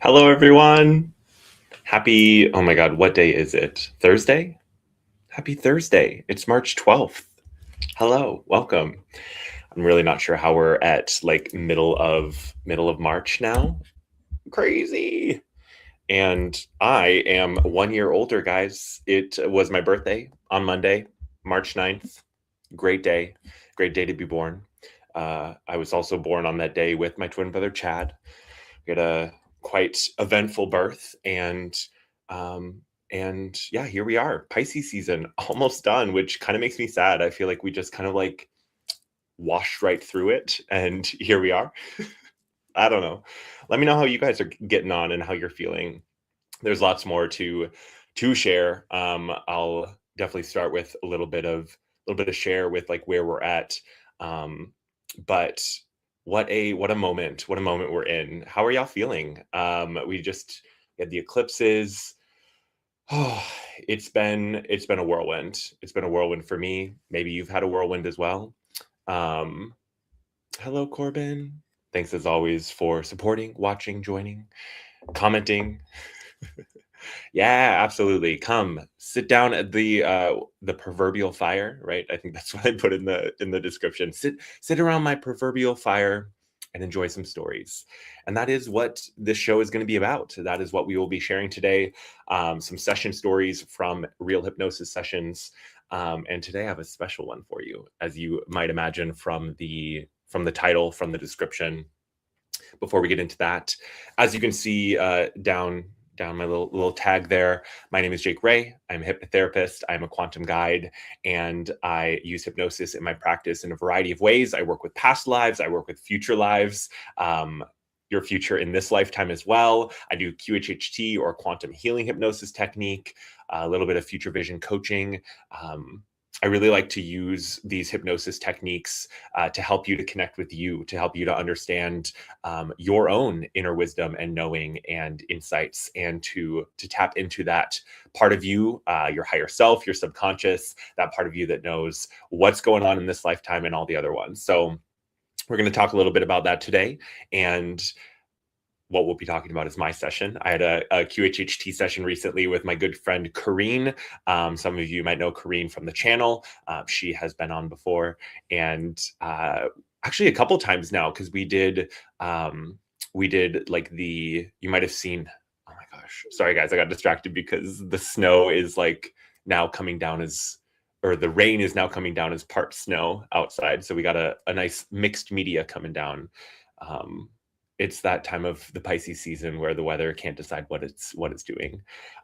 Hello, everyone. Oh my God, what day is it? Thursday? Happy Thursday. It's March 12th. Hello, welcome. I'm really not sure how we're at like middle of March now. Crazy. And I am 1 year older, guys. It was my birthday on Monday, March 9th. Great day. Great day to be born. I was also born on that day with my twin brother, Chad. We had a quite eventful birth, um, and yeah, here we are. Pisces season almost done, which kind of makes me sad. I feel like we just kind of like washed right through it, and here we are. I don't know. Let me know how you guys are getting on and how you're feeling. There's lots more to share. I'll definitely start with a little bit of share with like where we're at. Um, but what a moment we're in. How are y'all feeling? We just had the eclipses. Oh, it's been a whirlwind. It's been a whirlwind for me. Maybe you've had a whirlwind as well. Um, Hello, Corbin. Thanks as always for supporting, watching, joining, commenting. Yeah, absolutely. Come sit down at the proverbial fire, right? I think that's what I put in the description. Sit around my proverbial fire and enjoy some stories. And that is what this show is going to be about. That is what we will be sharing today. Some session stories from real hypnosis sessions. And today I have a special one for you, as you might imagine from the title, from the description. Before we get into that, as you can see down my little tag there, my name is Jake Ray. I'm a hypnotherapist. I'm a quantum guide, and I use hypnosis in my practice in a variety of ways. I work with past lives. I work with future lives. Your future in this lifetime as well. I do QHHT or quantum healing hypnosis technique, a little bit of future vision coaching. I really like to use these hypnosis techniques to help you to connect with you, to help you to understand your own inner wisdom and knowing and insights, and to tap into that part of you, your higher self, your subconscious, that part of you that knows what's going on in this lifetime and all the other ones. So we're going to talk a little bit about that today. And what we'll be talking about is my session. I had a QHHT session recently with my good friend Kareen. Some of you might know Kareen from the channel. She has been on before, and actually a couple times now, because we did like you might have seen. Oh my gosh, sorry guys, I got distracted because the snow is like now coming down or the rain is now coming down as part snow outside. So we got a nice mixed media coming down. It's that time of the Pisces season where the weather can't decide what it's doing.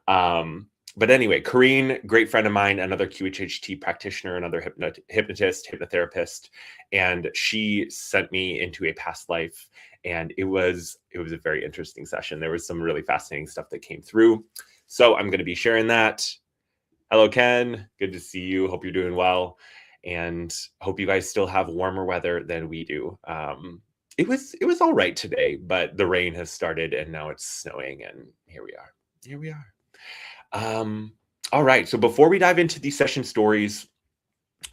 But anyway, Kareen, great friend of mine, another QHHT practitioner, another hypnotist, hypnotherapist, and she sent me into a past life, and it was a very interesting session. There was some really fascinating stuff that came through. So I'm going to be sharing that. Hello, Ken. Good to see you. Hope you're doing well, and hope you guys still have warmer weather than we do. It was all right today, but the rain has started and now it's snowing, and here we are. All right, so before we dive into these session stories,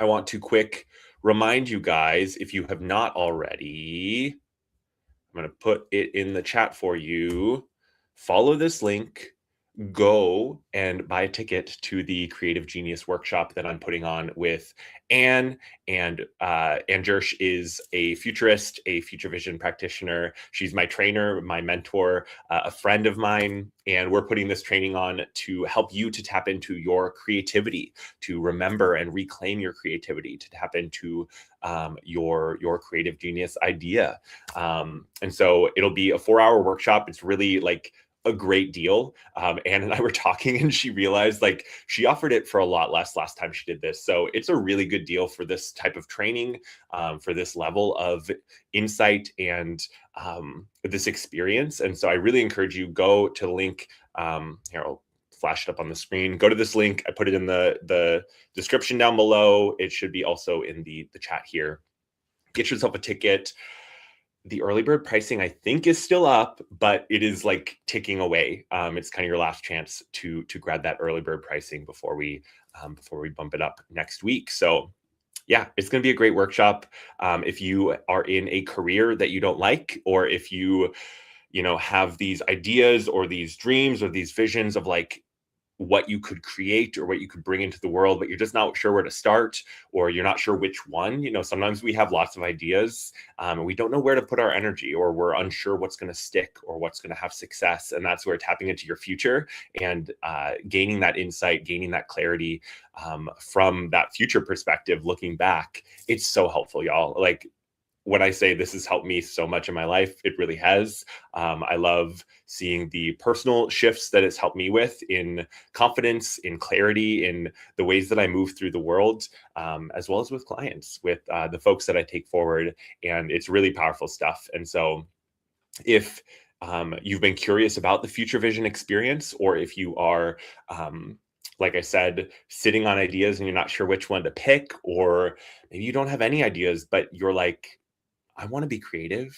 I want to quick remind you guys, if you have not already, I'm going to put it in the chat for you. Follow this link. Go and buy a ticket to the Creative Genius workshop that I'm putting on with Anne. And Anne Jersh is a futurist, a future vision practitioner. She's my trainer, my mentor, a friend of mine. And we're putting this training on to help you to tap into your creativity, to remember and reclaim your creativity, to tap into your creative genius idea. And so it'll be a 4-hour workshop. It's really like a great deal. Anne and I were talking, and she realized like she offered it for a lot less last time she did this. So it's a really good deal for this type of training, for this level of insight and this experience. And so I really encourage you, go to the link. Here, I'll flash it up on the screen. Go to this link. I put it in the description down below. It should be also in the chat here. Get yourself a ticket. The early bird pricing, I think, is still up, but it is like ticking away. It's kind of your last chance to grab that early bird pricing before we bump it up next week. So yeah, it's going to be a great workshop. If you are in a career that you don't like, or if you have these ideas or these dreams or these visions of like what you could create or what you could bring into the world, but you're just not sure where to start, or you're not sure which one. Sometimes we have lots of ideas, and we don't know where to put our energy, or we're unsure what's going to stick or what's going to have success. And that's where tapping into your future and gaining that insight, gaining that clarity from that future perspective, looking back, it's so helpful, y'all. Like, when I say this has helped me so much in my life, it really has. I love seeing the personal shifts that it's helped me with in confidence, in clarity, in the ways that I move through the world, as well as with clients, with the folks that I take forward. And it's really powerful stuff. And so if you've been curious about the future vision experience, or if you are, like I said, sitting on ideas and you're not sure which one to pick, or maybe you don't have any ideas, but you're like, I want to be creative.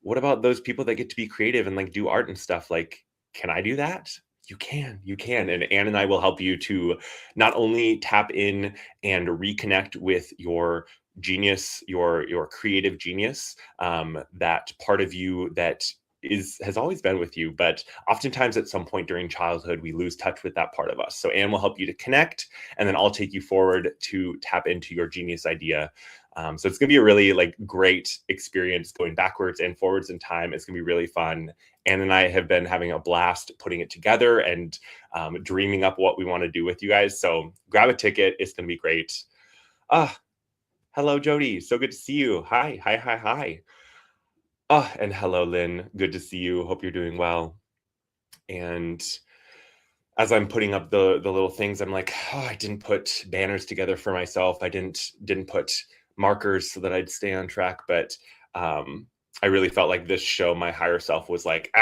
What about those people that get to be creative and like do art and stuff? Like, can I do that? You can. And Anne and I will help you to not only tap in and reconnect with your genius, your creative genius, that part of you that has always been with you, but oftentimes at some point during childhood, we lose touch with that part of us. So Anne will help you to connect, and then I'll take you forward to tap into your genius idea. So it's going to be a really like great experience going backwards and forwards in time. It's going to be really fun. Anne and I have been having a blast putting it together and dreaming up what we want to do with you guys. So grab a ticket. It's going to be great. Hello, Jody. So good to see you. Hi. And hello, Lynn. Good to see you. Hope you're doing well. And as I'm putting up the little things, I'm like, I didn't put banners together for myself. I didn't put markers so that I'd stay on track. But I really felt like this show, my higher self was like,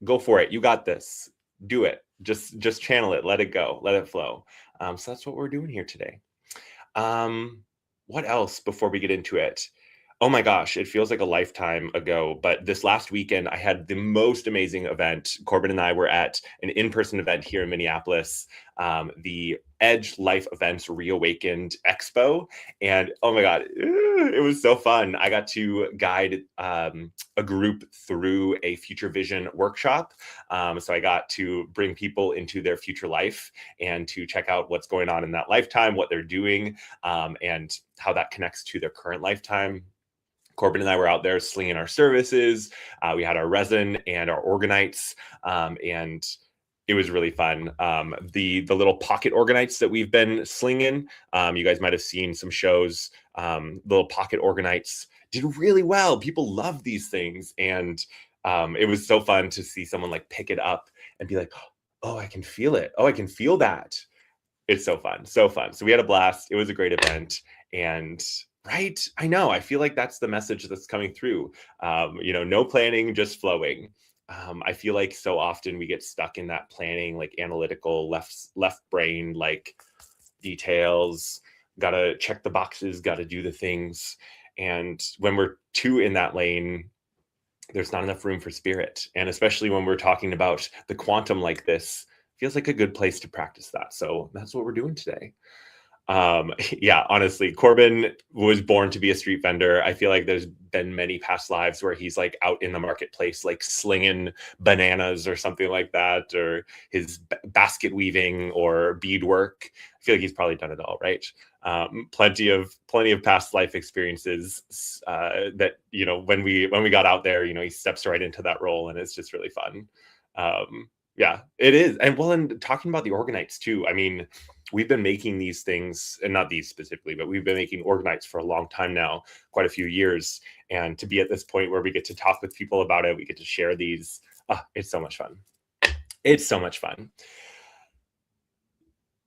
go for it. You got this. Do it. Just channel it. Let it go. Let it flow. So that's what we're doing here today. What else before we get into it? Oh my gosh, it feels like a lifetime ago, but this last weekend, I had the most amazing event. Corbin and I were at an in-person event here in Minneapolis, the Edge Life Events Reawakened Expo. And oh my God, it was so fun. I got to guide a group through a future vision workshop. So I got to bring people into their future life and to check out what's going on in that lifetime, what they're doing, and how that connects to their current lifetime. Corbin and I were out there slinging our services. We had our resin and our organites, and it was really fun. The little pocket organites that we've been slinging, you guys might have seen some shows. Little pocket organites did really well. People love these things, and it was so fun to see someone like pick it up and be like, "Oh, I can feel it. Oh, I can feel that." It's so fun, so fun. So we had a blast. It was a great event, and right, I know. I feel like that's the message that's coming through. No planning, just flowing. I feel like so often we get stuck in that planning, like analytical, left brain, like details. Got to check the boxes. Got to do the things. And when we're too in that lane, there's not enough room for spirit. And especially when we're talking about the quantum like this, feels like a good place to practice that. So that's what we're doing today. Yeah, honestly, Corbin was born to be a street vendor. I feel like there's been many past lives where he's like out in the marketplace, like slinging bananas or something like that, or his basket weaving or beadwork. I feel like he's probably done it all, right? Plenty of past life experiences that, when we got out there, he steps right into that role, and it's just really fun. Yeah, it is. And talking about the organites too, I mean, we've been making these things, and not these specifically, but we've been making organites for a long time now, quite a few years. And to be at this point where we get to talk with people about it, we get to share these. It's so much fun. It's so much fun.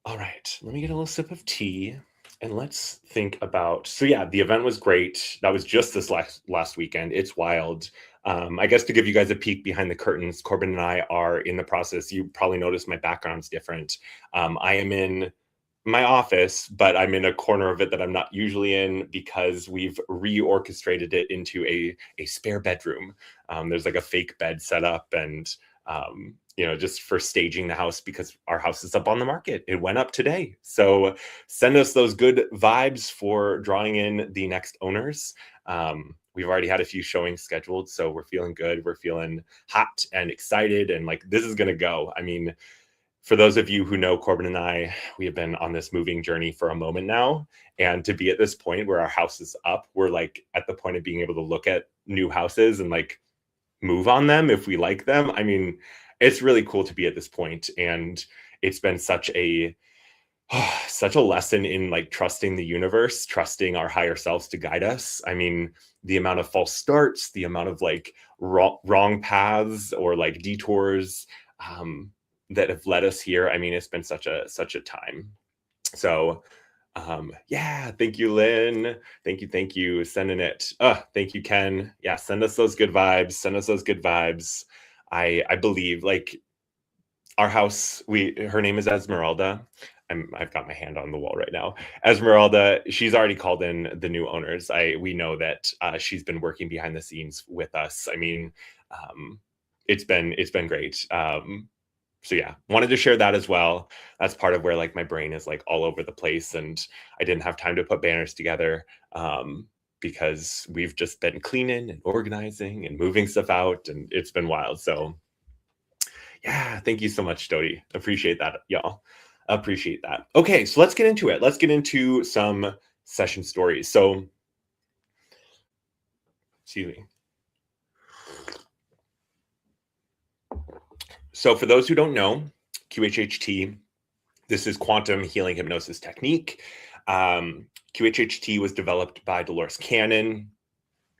All right, let me get a little sip of tea. And let's think about, so yeah, the event was great. That was just this last weekend. It's wild. I guess to give you guys a peek behind the curtains, Corbin and I are in the process. You probably noticed my background's different. I am in my office, but I'm in a corner of it that I'm not usually in because we've reorchestrated it into a spare bedroom. There's like a fake bed set up, and just for staging the house because our house is up on the market. It went up today. So send us those good vibes for drawing in the next owners. we've already had a few showings scheduled, so we're feeling good. We're feeling hot and excited, and like this is gonna go. I mean, for those of you who know Corbin and I, we have been on this moving journey for a moment now. And to be at this point where our house is up, we're like at the point of being able to look at new houses and like move on them if we like them. I mean, it's really cool to be at this point. And it's been such a such a lesson in like trusting the universe, trusting our higher selves to guide us. I mean, the amount of false starts, the amount of like wrong paths or like detours that have led us here. I mean, it's been such a time. So yeah, thank you, Lynn. Thank you. Sending it. Thank you, Ken. Yeah, send us those good vibes. Send us those good vibes. I believe like our house, her name is Esmeralda. I've got my hand on the wall right now. Esmeralda, she's already called in the new owners. We know that she's been working behind the scenes with us. I mean, it's been great. So yeah, wanted to share that as well. That's part of where like my brain is like all over the place, and I didn't have time to put banners together because we've just been cleaning and organizing and moving stuff out, and it's been wild. So yeah, thank you so much, Stody. Appreciate that, y'all. Appreciate that. Okay, so let's get into it. Let's get into some session stories. So, excuse me. So for those who don't know, QHHT, this is quantum healing hypnosis technique. QHHT was developed by Dolores Cannon.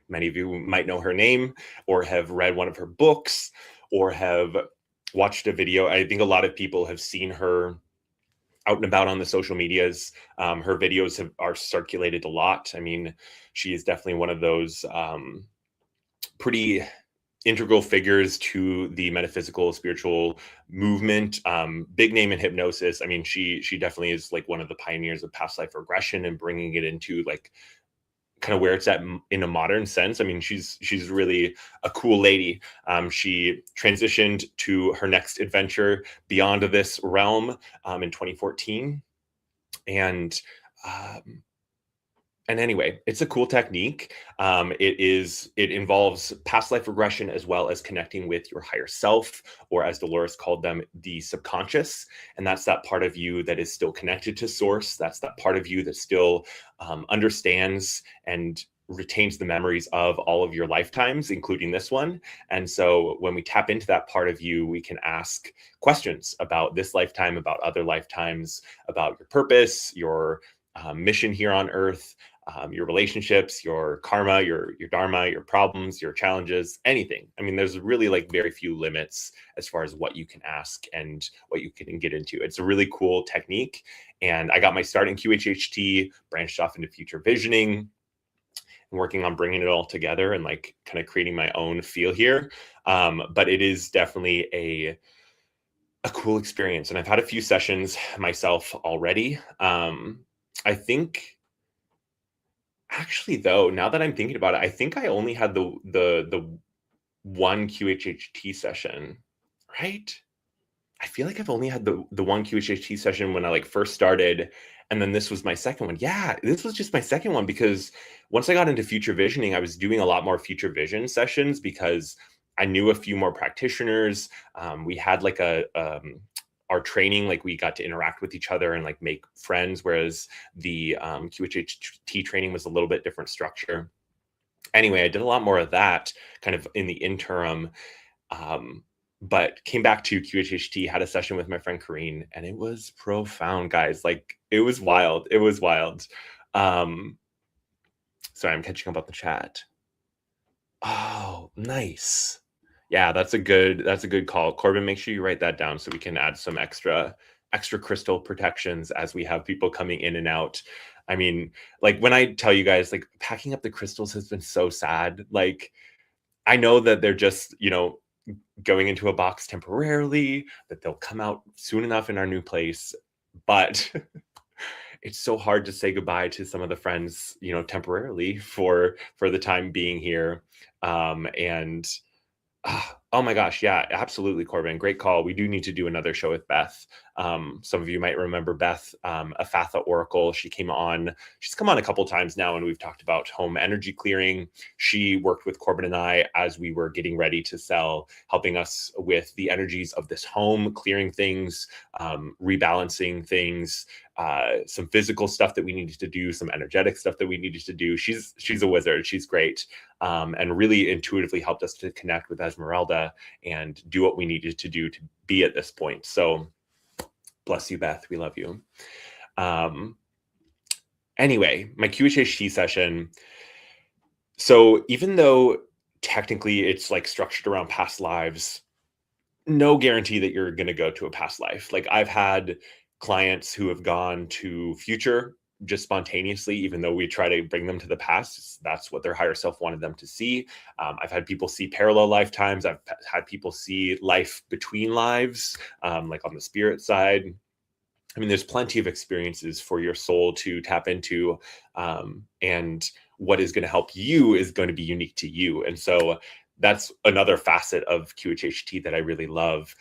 Many of you might know her name or have read one of her books or have watched a video. I think a lot of people have seen her out and about on the social medias. Her videos are circulated a lot. I mean, she is definitely one of those pretty integral figures to the metaphysical spiritual movement. Big name in hypnosis. I mean, she definitely is like one of the pioneers of past life regression and bringing it into like kind of where it's at in a modern sense. I mean, she's really a cool lady. She transitioned to her next adventure beyond this realm in 2014. And anyway, it's a cool technique. It involves past life regression as well as connecting with your higher self, or as Dolores called them, the subconscious. And that's that part of you that is still connected to source. That's that part of you that still understands and retains the memories of all of your lifetimes, including this one. And so when we tap into that part of you, we can ask questions about this lifetime, about other lifetimes, about your purpose, your mission here on Earth, your relationships, your karma, your dharma, your problems, your challenges, anything. I mean, there's really like very few limits as far as what you can ask and what you can get into. It's a really cool technique. And I got my start in QHHT, branched off into future visioning, and working on bringing it all together and like kind of creating my own feel here. But it is definitely a cool experience. And I've had a few sessions myself already. I think actually though, now that I'm thinking about it, I think I only had the one QHHT session, right? I feel like I've only had the one QHHT session when I like first started, and then this was my second one. Yeah, this was just my second one because once I got into future visioning, I was doing a lot more future vision sessions because I knew a few more practitioners. We had like our training, like we got to interact with each other and like make friends, whereas the QHHT training was a little bit different structure. Anyway, I did a lot more of that kind of in the interim, but came back to QHHT, had a session with my friend Kareen, and it was profound, guys. Like it was wild. It was wild. Sorry, I'm catching up on the chat. Oh, nice. Yeah, that's a good call. Corbin, make sure you write that down so we can add some extra crystal protections as we have people coming in and out. I mean, like when I tell you guys, like packing up the crystals has been so sad. Like I know that they're just, going into a box temporarily, that they'll come out soon enough in our new place. But it's so hard to say goodbye to some of the friends, temporarily for the time being here. Oh my gosh, yeah, absolutely, Corbin. Great call. We do need to do another show with Beth. Some of you might remember Beth, a Fatha Oracle. She came on. She's come on a couple times now, and we've talked about home energy clearing. She worked with Corbin and I as we were getting ready to sell, helping us with the energies of this home, clearing things, rebalancing things, some physical stuff that we needed to do, some energetic stuff that we needed to do. She's a wizard. She's great. And really intuitively helped us to connect with Esmeralda and do what we needed to do to be at this point. So bless you, Beth. We love you. Anyway, my QHHT session. So even though technically it's like structured around past lives, no guarantee that you're going to go to a past life. Like I've had clients who have gone to future just spontaneously, even though we try to bring them to the past. That's what their higher self wanted them to see. I've had people see parallel lifetimes. I've had people see life between lives, like on the spirit side. I mean, there's plenty of experiences for your soul to tap into, and what is going to help you is going to be unique to you. And so that's another facet of QHHT that I really love,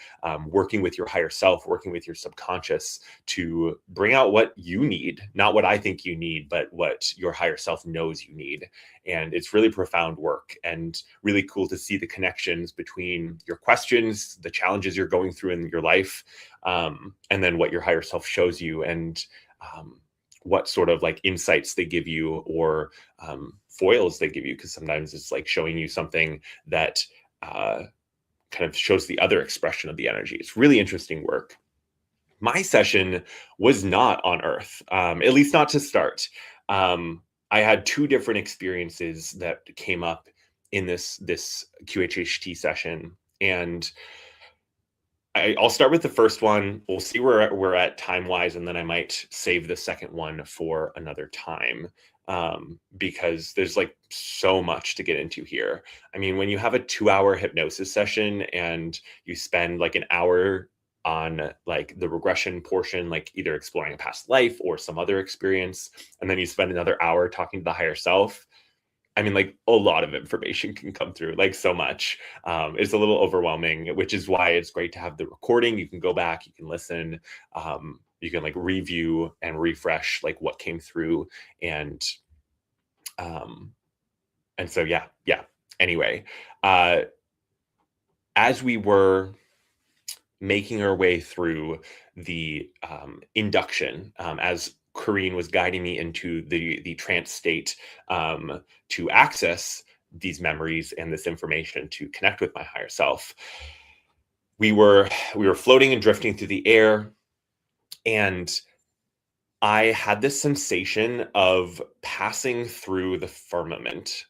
working with your higher self, working with your subconscious to bring out what you need, not what I think you need, but what your higher self knows you need. And it's really profound work and really cool to see the connections between your questions, the challenges you're going through in your life, and then what your higher self shows you, and what sort of like insights they give you, or foils they give you, because sometimes it's like showing you something that kind of shows the other expression of the energy. It's really interesting work. My session was not on Earth, at least not to start. I had two different experiences that came up in this QHHT session, and I'll start with the first one. We'll see where we're at time-wise, and then I might save the second one for another time, because there's like so much to get into here. I mean, when you have a 2-hour hypnosis session and you spend like an hour on like the regression portion, like either exploring a past life or some other experience, and then you spend another hour talking to the higher self, I mean, like a lot of information can come through, like so much. It's a little overwhelming, which is why it's great to have the recording. You can go back, you can listen, you can like review and refresh like what came through. And so, yeah. Anyway, as we were making our way through the induction, as Corrine was guiding me into the trance state, to access these memories and this information to connect with my higher self. We were floating and drifting through the air, and I had this sensation of passing through the firmament,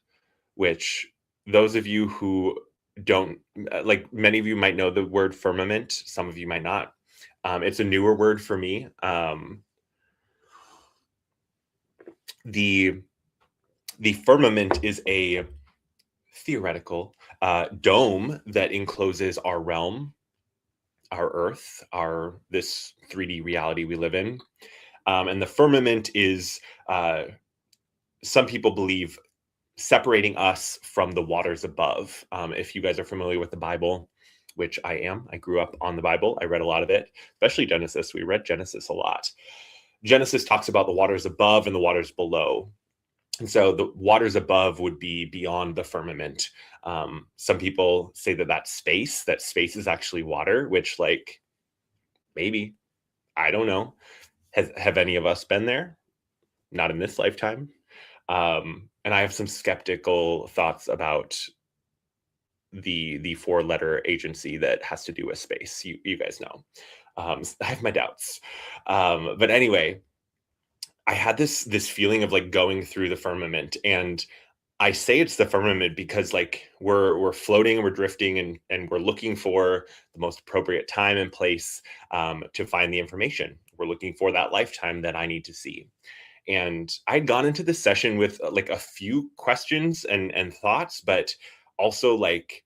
which those of you who don't, like many of you might know the word firmament, some of you might not. It's a newer word for me. The firmament is a theoretical dome that encloses our realm, our Earth, this 3D reality we live in. And the firmament is, some people believe, separating us from the waters above. If you guys are familiar with the Bible, which I am, I grew up on the Bible. I read a lot of it, especially Genesis. We read Genesis a lot. Genesis talks about the waters above and the waters below. And so the waters above would be beyond the firmament. Some people say that space is actually water, which, like, maybe, I don't know. Have any of us been there? Not in this lifetime. And I have some skeptical thoughts about the 4-letter agency that has to do with space. You guys know. I have my doubts. But anyway, I had this feeling of like going through the firmament, and I say it's the firmament because like we're floating, we're drifting, and we're looking for the most appropriate time and place to find the information. We're looking for that lifetime that I need to see. And I'd gone into this session with like a few questions and thoughts, but also like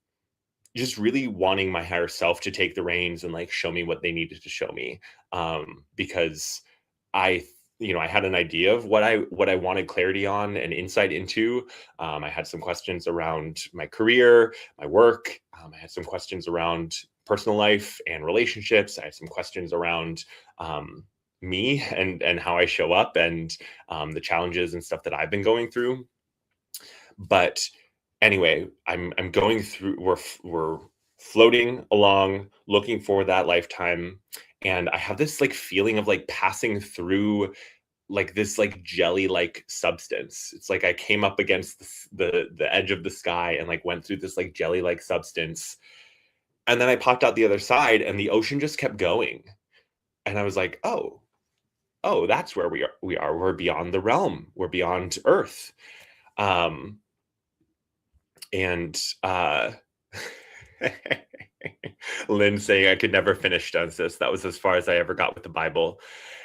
just really wanting my higher self to take the reins and like show me what they needed to show me, because I had an idea of what I wanted clarity on and insight into. I had some questions around my career, my work, I had some questions around personal life and relationships. I had some questions around me and how I show up, and the challenges and stuff that I've been going through. But anyway, I'm going through. We're floating along, looking for that lifetime, and I have this like feeling of like passing through like this like jelly like substance. It's like I came up against the edge of the sky and like went through this like jelly like substance, and then I popped out the other side, and the ocean just kept going, and I was like, oh, that's where we are. We're beyond the realm. We're beyond Earth. Um, and Lynn saying I could never finish Genesis. That was as far as I ever got with the Bible.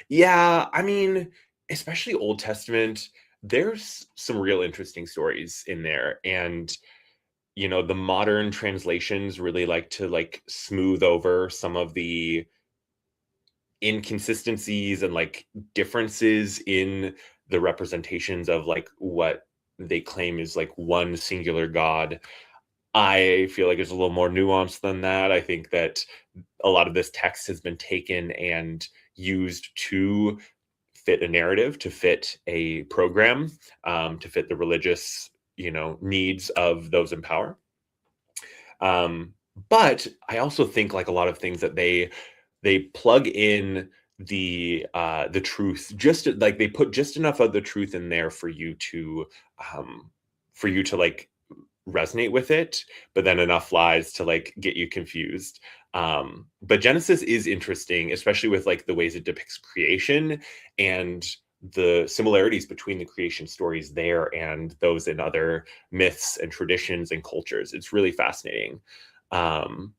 Yeah, I mean, especially Old Testament, there's some real interesting stories in there. And, the modern translations really like to like smooth over some of the inconsistencies and like differences in the representations of like what they claim is like one singular God. I feel like it's a little more nuanced than that. I think that a lot of this text has been taken and used to fit a narrative, to fit a program, to fit the religious, needs of those in power. But I also think like a lot of things that they plug in the truth, just like they put just enough of the truth in there for you to like resonate with it, but then enough lies to like get you confused. But Genesis is interesting, especially with like the ways it depicts creation and the similarities between the creation stories there and those in other myths and traditions and cultures. It's really fascinating. um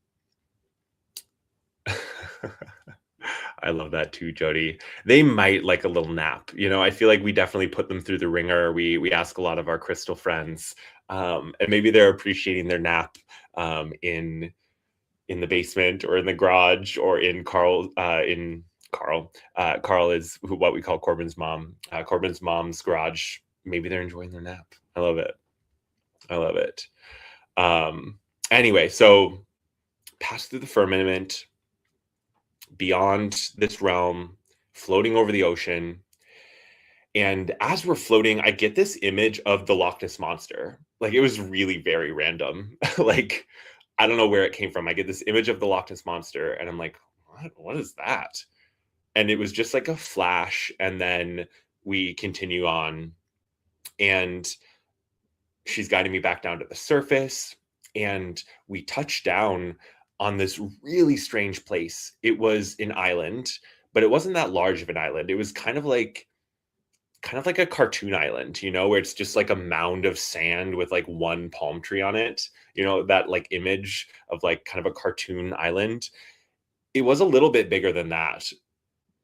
I love that too, Jody. They might like a little nap. I feel like we definitely put them through the ringer. We ask a lot of our crystal friends, and maybe they're appreciating their nap in the basement or in the garage or in Carl. Carl is what we call Corbin's mom. Corbin's mom's garage. Maybe they're enjoying their nap. I love it. I love it. Anyway, so pass through the firmament, beyond this realm, floating over the ocean. And as we're floating, I get this image of the Loch Ness monster. Like it was really very random. Like I don't know where it came from. I get this image of the Loch Ness monster, and I'm like, what is that? And it was just like a flash, and then we continue on, and she's guiding me back down to the surface, and we touch down on this really strange place. It was an island, but it wasn't that large of an island. It was kind of like a cartoon island, where it's just like a mound of sand with like one palm tree on it, that like image of like kind of a cartoon island. It was a little bit bigger than that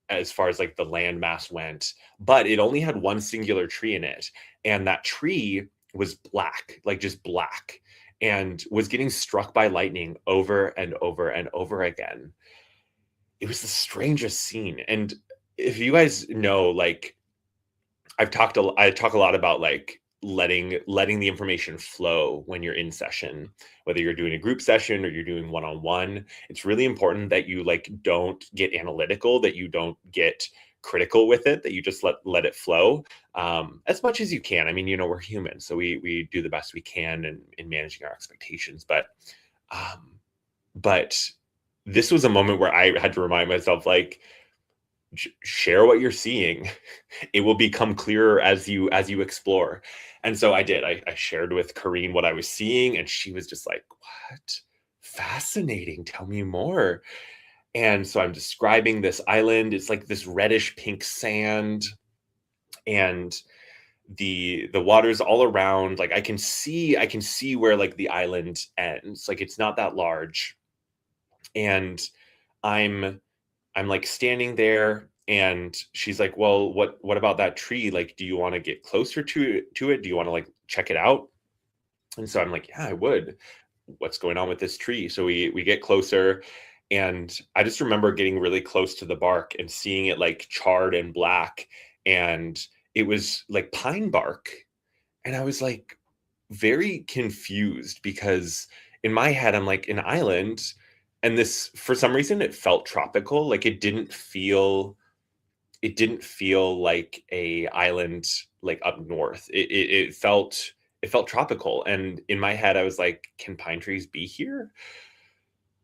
as far as like the land mass went, but it only had one singular tree in it. And that tree was black, like just black, and was getting struck by lightning over and over and over again. It was the strangest scene. And if you guys know, like, I talk a lot about like letting the information flow when you're in session, whether you're doing a group session or you're doing one-on-one. It's really important that you like don't get analytical, that you don't get critical with it, that you just let it flow as much as you can. I mean, we're human, so we do the best we can in managing our expectations. But this was a moment where I had to remind myself, like, share what you're seeing. It will become clearer as you explore. And so I did. I shared with Kareen what I was seeing, and she was just like, what? Fascinating. Tell me more. And so I'm describing this island. It's like this reddish pink sand, and the water's all around. Like I can see where like the island ends. Like it's not that large. And I'm like standing there, and she's like, well, what about that tree? Like, do you want to get closer to it? Do you want to like check it out? And so I'm like, yeah, I would. What's going on with this tree? So we get closer, and I just remember getting really close to the bark and seeing it like charred and black, and it was like pine bark. And I was like very confused because in my head, I'm like, an island, and this, for some reason, it felt tropical. Like it didn't feel like a island like up north. It felt tropical. And in my head, I was like, can pine trees be here?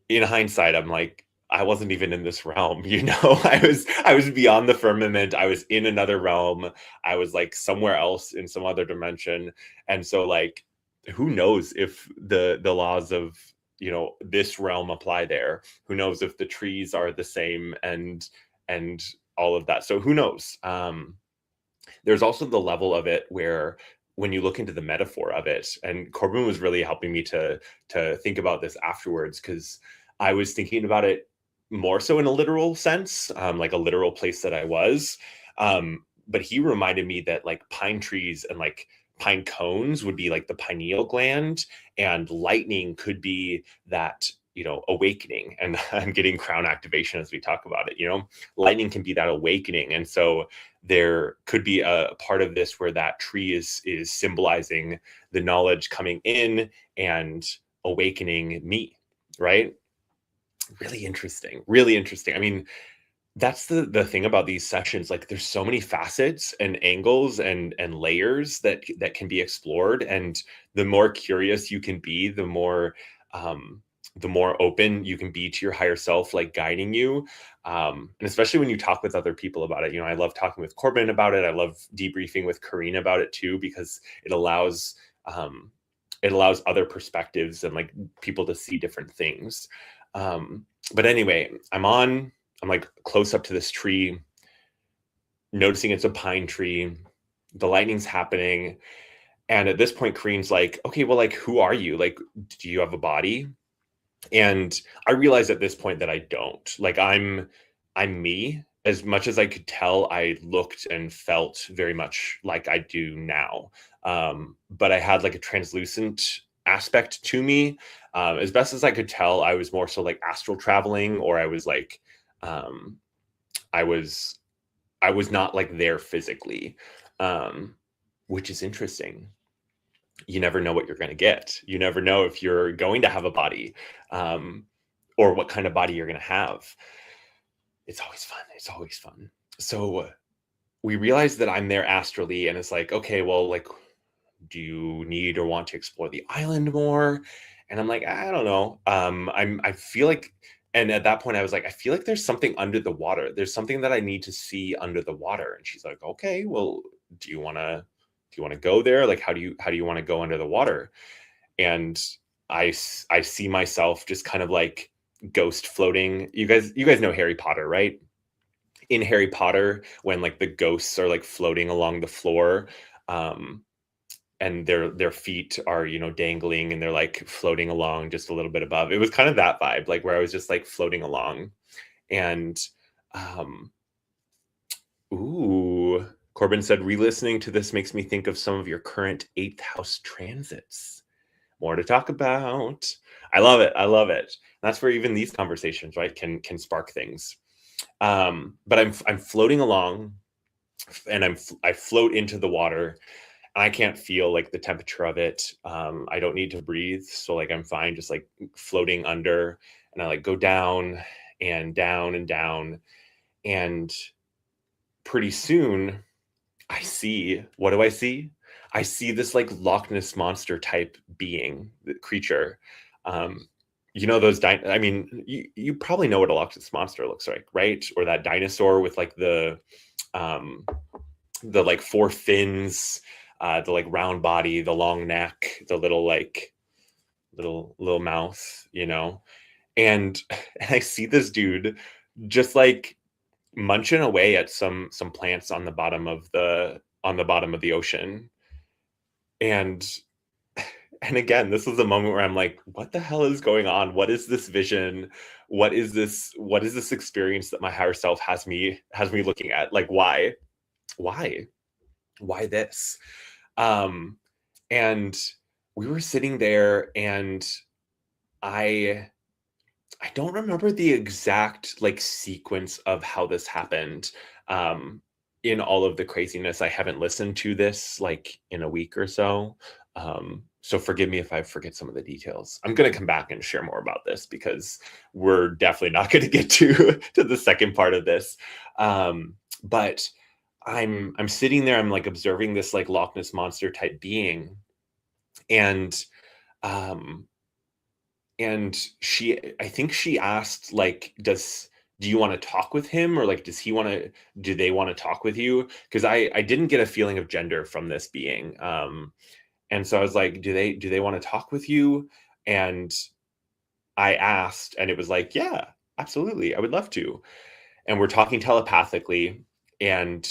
In hindsight, I'm like, I wasn't even in this realm, you know. I was beyond the firmament. I was in another realm. I was like somewhere else in some other dimension. And so like, who knows if the laws of, you know, this realm apply there? Who knows if the trees are the same and all of that. So who knows? There's also the level of it where when you look into the metaphor of it, and Corbin was really helping me to think about this afterwards, because I was thinking about it more so in a literal sense, like a literal place that I was. But he reminded me that like pine trees and like pine cones would be like the pineal gland, and lightning could be that, you know, awakening. And I'm getting crown activation as we talk about it, you know, lightning can be that awakening. And so there could be a part of this where that tree is symbolizing the knowledge coming in and awakening me, right? Really interesting, really interesting. I mean, that's the thing about these sessions. Like, there's so many facets and angles and layers that can be explored, and the more curious you can be, um the more open you can be to your higher self, like guiding you. And especially when you talk with other people about it. You know, I love talking with Corbin about it. I love debriefing with Karina about it too, because um it allows other perspectives and like people to see different things. But anyway, I'm like close up to this tree, noticing it's a pine tree. The lightning's happening. And at this point, Kareem's like, okay, well, like, who are you? Like, do you have a body? And I realized at this point that I don't. Like, I'm me. As much as I could tell, I looked and felt very much like I do now. But I had like a translucent aspect to me. As best as I could tell, I was more so like astral traveling, or I was like, um, I was I was not like there physically, um, which is interesting. You never know what you're going to get. You never know if you're going to have a body, um, or what kind of body you're going to have. It's always fun. It's always fun. So we realize that I'm there astrally, and it's like, okay, well, like, do you need or want to explore the island more? And I'm like, I don't know. I feel like, and at that point I was like, I feel like there's something under the water. There's something that I need to see under the water. And she's like, okay, well, do you want to go there? Like, how do you want to go under the water? And I see myself just kind of like ghost floating. You guys know Harry Potter, right? In Harry Potter, when like the ghosts are like floating along the floor, um, and their feet are, you know, dangling, and they're like floating along just a little bit above. It was kind of that vibe, like where I was just like floating along. And um ooh, Corbin said, re-listening to this makes me think of some of your current eighth house transits. More to talk about. I love it. I love it. That's where even these conversations, right, can spark things. But I'm floating along, and I float into the water. I can't feel like the temperature of it. I don't need to breathe. So like I'm fine just like floating under, and I like go down and down and down. And pretty soon I see, what do I see? I see this like Loch Ness monster type being, creature. Um, you know, I mean, you probably know what a Loch Ness monster looks like, right? Or that dinosaur with like um, the like four fins, the like round body, the long neck, the little like little mouth, you know. And, and I see this dude just like munching away at some plants on the bottom of the ocean. And and again, this was a moment where I'm like, what the hell is going on? What is this vision? What is this experience that my higher self has me looking at? Like, why why this? Um, and we were sitting there, and I I don't remember the exact like sequence of how this happened. Um, in all of the craziness, I haven't listened to this like in a week or so. So forgive me if I forget some of the details. I'm going to come back and share more about this because we're definitely not going to get to the second part of this. But I'm sitting there, I'm like observing this like Loch Ness monster type being, and um and I think she asked like, do you want to talk with him, or like do they want to talk with you? Because I didn't get a feeling of gender from this being. And so I was like, do they want to talk with you? And I asked, and it was like, yeah, absolutely, I would love to. And we're talking telepathically, and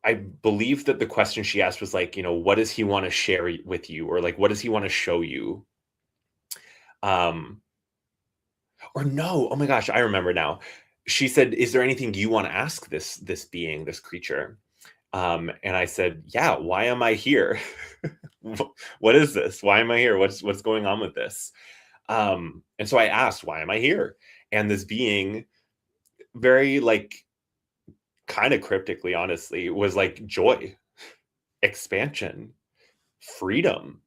I believe that the question she asked was like, what does he want to share with you, or like, what does he want to show you? Um, or no, oh my gosh, I remember now. She said, "Is there anything you want to ask this being, this creature?" And I said, "Yeah, why am I here? What is this? Why am I here? What's going on with this?" And so I asked, "Why am I here?" And this being, very like kind of cryptically, honestly, was like, joy, expansion, freedom.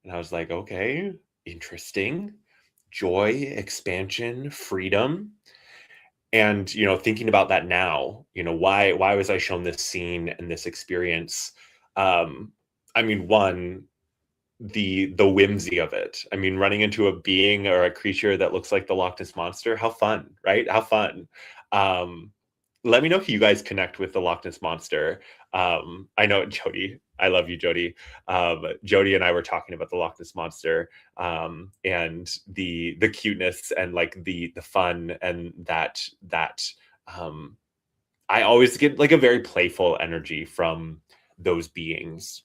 And I was like, okay, interesting. Joy, expansion, freedom. And thinking about that now, why was I shown this scene and this experience? I mean, one, the whimsy of it. I mean, running into a being or a creature that looks like the Loch Ness monster, how fun, right? How fun. um Let me know if you guys connect with the Loch Ness monster. I know Jody, I love you, Jody. Jody and I were talking about the Loch Ness monster, and the cuteness and like the fun, and that um I always get like a very playful energy from those beings.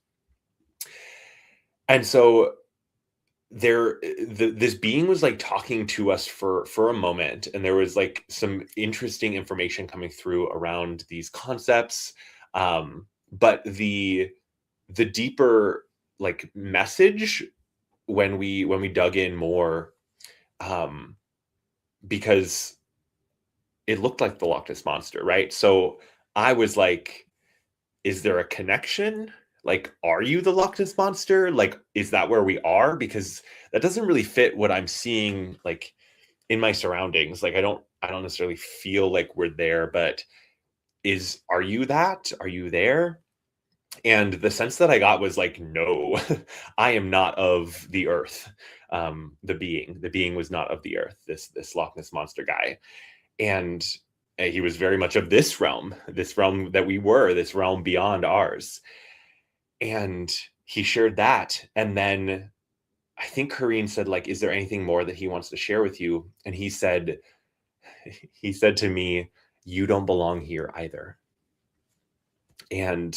And so this being was like talking to us for a moment, and there was like some interesting information coming through around these concepts. But the deeper like message, when we dug in more, um because it looked like the Loch Ness monster, right? So I was like, is there a connection? Like, are you the Loch Ness monster? Like, is that where we are? Because that doesn't really fit what I'm seeing, like in my surroundings. Like, I don't necessarily feel like we're there, but are you that? Are you there? And the sense that I got was like, no, I am not of the earth. The being was not of the earth, this Loch Ness monster guy. And he was very much of this realm that we were, this realm beyond ours. And he shared that. And then I think Kareen said, like, is there anything more that he wants to share with you? And he said to me, you don't belong here either. And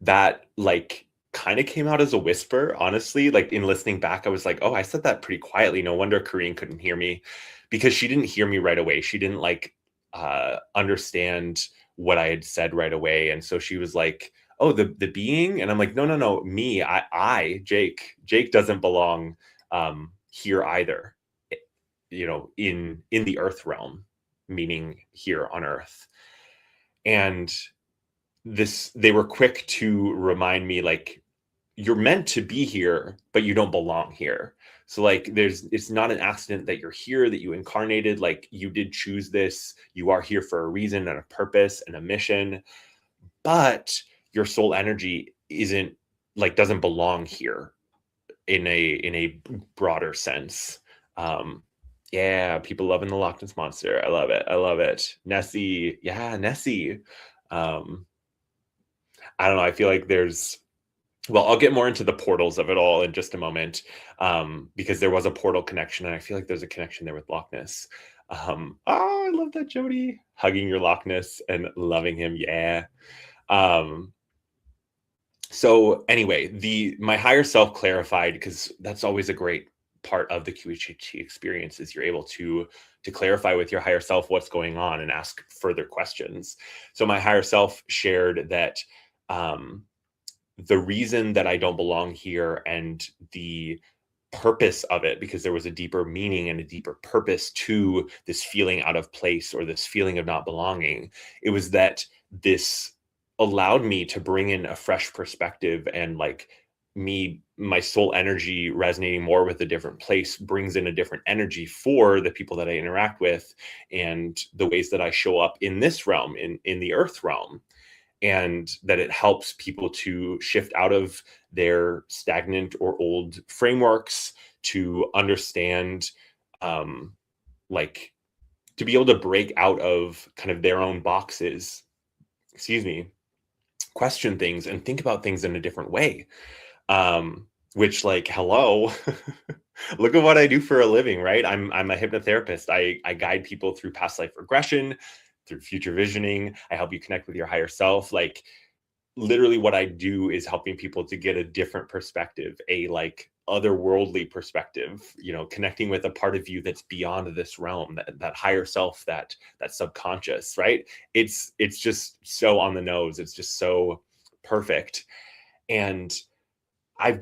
that like kind of came out as a whisper, honestly. Like, in listening back, I was like, oh, I said that pretty quietly. No wonder Kareen couldn't hear me, because she didn't hear me right away. She didn't like understand what I had said right away. And so she was like, oh, the being. And I'm like, no, no, no, me, Jake doesn't belong here either, in the earth realm, meaning here on earth. And they were quick to remind me, like, you're meant to be here, but you don't belong here. So like, it's not an accident that you're here, that you incarnated. Like, you did choose this. You are here for a reason and a purpose and a mission, but your soul energy doesn't belong here in a broader sense. Yeah, people loving the Loch Ness monster. I love it. I love it. Nessie. Yeah, Nessie. I don't know. I feel like well, I'll get more into the portals of it all in just a moment, because there was a portal connection, and I feel like there's a connection there with Loch Ness. Oh, I love that, Jody. Hugging your Loch Ness and loving him. Yeah. So anyway, my higher self clarified, because that's always a great part of the QHHT experience, is you're able to clarify with your higher self what's going on and ask further questions. So my higher self shared that the reason that I don't belong here, and the purpose of it, because there was a deeper meaning and a deeper purpose to this feeling out of place, or this feeling of not belonging. It was that this allowed me to bring in a fresh perspective, and like my soul energy resonating more with a different place brings in a different energy for the people that I interact with, and the ways that I show up in this realm, in the earth realm, and that it helps people to shift out of their stagnant or old frameworks, to understand, um like, to be able to break out of kind of their own boxes, excuse me, question things and think about things in a different way. Which, like, hello, look at what I do for a living, right? I'm a hypnotherapist. I guide people through past life regression, through future visioning. I help you connect with your higher self. Like, literally what I do is helping people to get a different perspective, a like otherworldly perspective, connecting with a part of you that's beyond this realm, that higher self, that subconscious, right? It's just so on the nose. It's just so perfect. And I've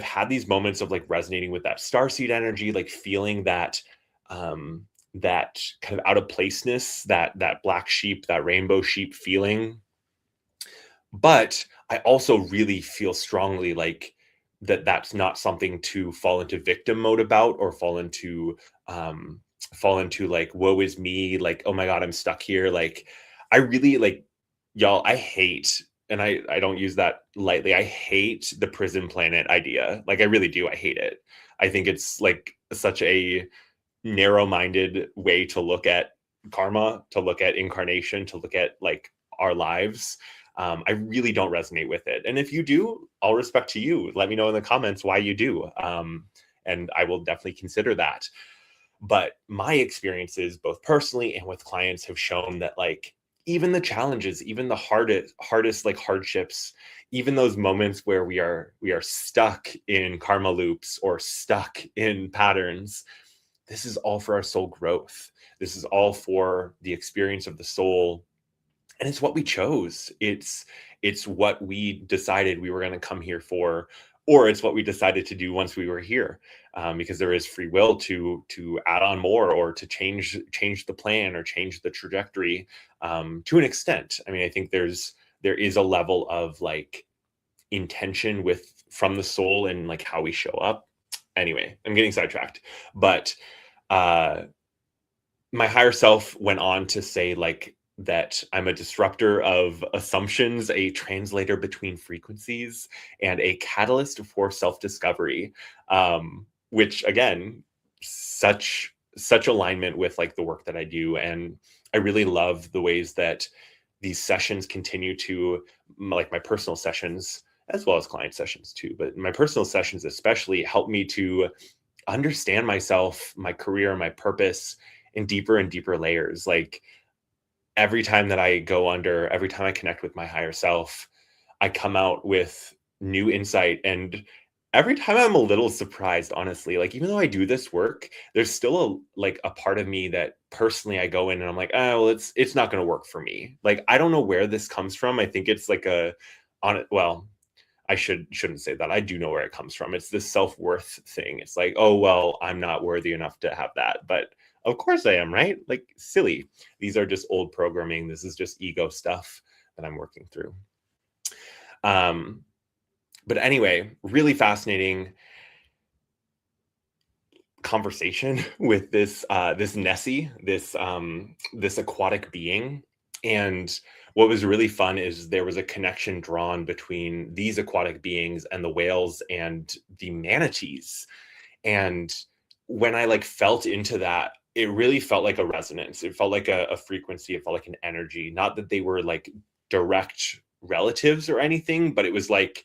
had these moments of like resonating with that starseed energy, like feeling that kind of out of placeness, that black sheep, that rainbow sheep feeling. But I also really feel strongly like that's not something to fall into victim mode about, or fall into like, woe is me, like, oh my God, I'm stuck here. Like, I really like, y'all, I hate, and I don't use that lightly, I hate the prison planet idea. Like, I really do. I hate it. I think it's like such a narrow-minded way to look at karma, to look at incarnation, to look at like our lives. I really don't resonate with it. And if you do, all respect to you. Let me know in the comments why you do. And I will definitely consider that. But my experiences, both personally and with clients, have shown that like even the challenges, even the hardest like hardships, even those moments where we are stuck in karma loops or stuck in patterns, this is all for our soul growth. This is all for the experience of the soul, and it's what we chose. It's what we decided we were going to come here for, or it's what we decided to do once we were here, because there is free will to add on more, or to change the plan, or change the trajectory, to an extent. I mean, I think there is a level of like intention from the soul and like how we show up. Anyway, I'm getting sidetracked, but my higher self went on to say like that I'm a disruptor of assumptions, a translator between frequencies, and a catalyst for self-discovery. Which again, such alignment with like the work that I do. And I really love the ways that these sessions continue to, like my personal sessions as well as client sessions too, but my personal sessions especially help me to understand myself, my career, my purpose in deeper and deeper layers. Like, every time I connect with my higher self, I come out with new insight. And every time I'm a little surprised, honestly. Like, even though I do this work, there's still a part of me that personally I go in and I'm like, oh, well, it's not going to work for me. Like, I don't know where this comes from. I think it's like well, I shouldn't say that. I do know where it comes from. It's this self-worth thing. It's like, oh, well, I'm not worthy enough to have that. But of course I am, right? Like, silly. These are just old programming. This is just ego stuff that I'm working through. But anyway, really fascinating conversation with this Nessie, this aquatic being. And what was really fun is there was a connection drawn between these aquatic beings and the whales and the manatees. And when I like felt into that, it really felt like a resonance. It felt like a frequency. It felt like an energy. Not that they were like direct relatives or anything, but it was like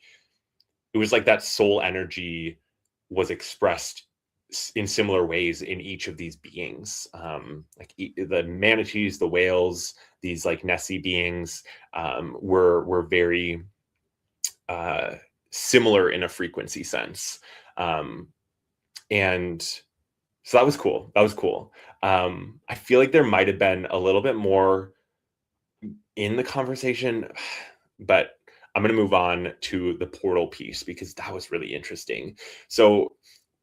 that soul energy was expressed in similar ways in each of these beings. Like the manatees, the whales, these like Nessie beings, were very similar in a frequency sense. And so that was cool. I feel like there might have been a little bit more in the conversation, but I'm going to move on to the portal piece because that was really interesting. So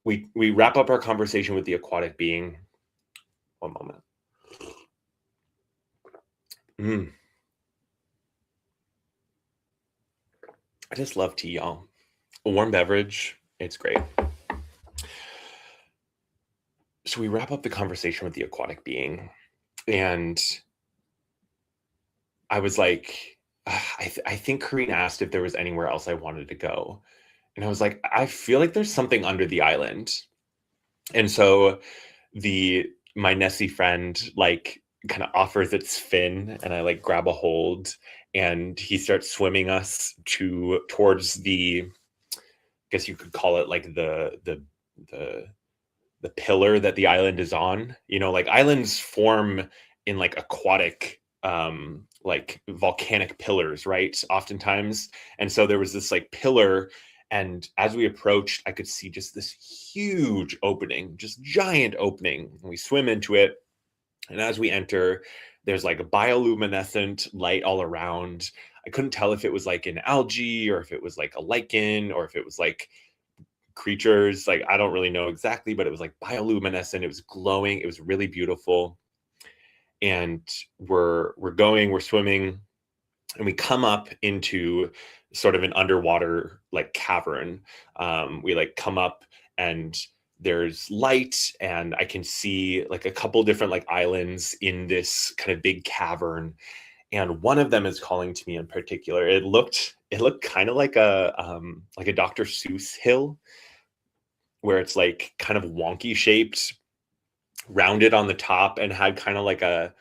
we wrap up our conversation with the aquatic being. One moment. I just love tea, y'all. A warm beverage, it's great. So we wrap up the conversation with the aquatic being, and I was like, I think Karina asked if there was anywhere else I wanted to go. And I was like, I feel like there's something under the island. And so my Nessie friend like kind of offers its fin, and I like grab a hold, and he starts swimming us towards I guess you could call it like the pillar that the island is on. Like islands form in like aquatic like volcanic pillars, right? Oftentimes. And so there was this like pillar, and as we approached, I could see just this huge opening, just giant opening. And we swim into it. And as we enter, there's like a bioluminescent light all around. I couldn't tell if it was like an algae or if it was like a lichen or if it was like creatures. Like, I don't really know exactly, but it was like bioluminescent. It was glowing. It was really beautiful. And we're swimming, and we come up into sort of an underwater like cavern. We like come up, and there's light, and I can see like a couple different like islands in this kind of big cavern, and one of them is calling to me in particular. It looked kind of like a Dr. Seuss hill, where it's like kind of wonky shaped, rounded on the top, and had kind of like a